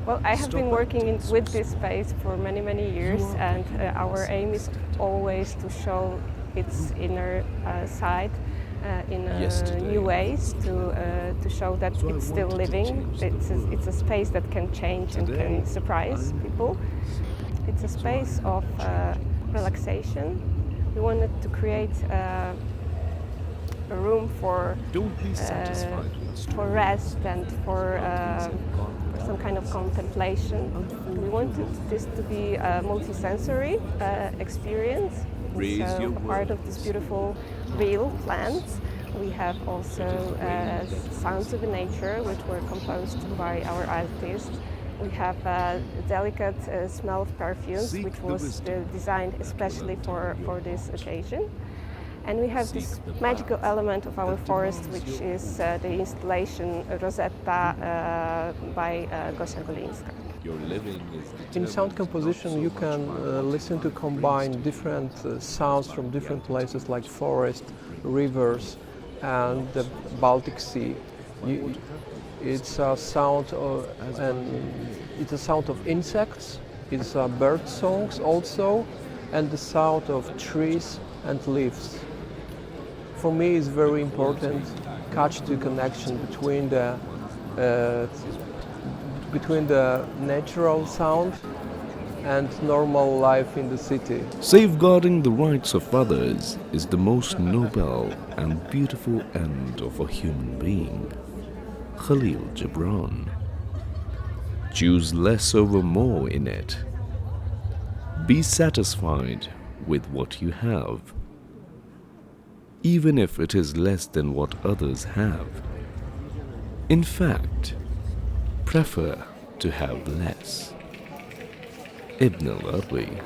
Well, I have been working with this space for many years, and our aim is always to show its inner side in new ways, to show that it's still living. It's a space that can change and can surprise people. It's a space of relaxation. We wanted to create a room for rest and for some kind of contemplation. We wanted this to be a multi-sensory experience. So a part of this beautiful real plants, we have also sounds of nature, which were composed by our artists. We have a delicate smell of perfumes, which was designed especially for this occasion. And we have this magical element of our forest, which is the installation ROSEta by Gosia Golinska. In sound composition, you can listen to combine different sounds from different places like forest, rivers, and the Baltic Sea. It's a sound of insects. It's bird songs also, and the sound of trees and leaves. For me, it's very important catch the connection between the natural sound and normal life in the city. Safeguarding the rights of others is the most noble and beautiful end of a human being. Khalil Gibran. Choose less over more in it. Be satisfied with what you have, even if it is less than what others have. In fact, prefer to have less. Ibn al-Arabi.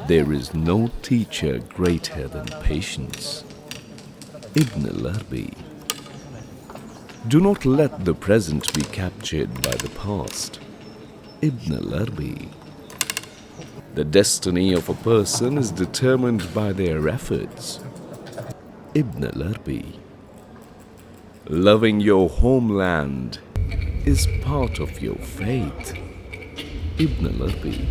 There is no teacher greater than patience. Ibn al-Arabi. Do not let the present be captured by the past. Ibn al-Arabi. The destiny of a person is determined by their efforts. Ibn al-Arabi. Loving your homeland is part of your faith. Ibn al-Arabi.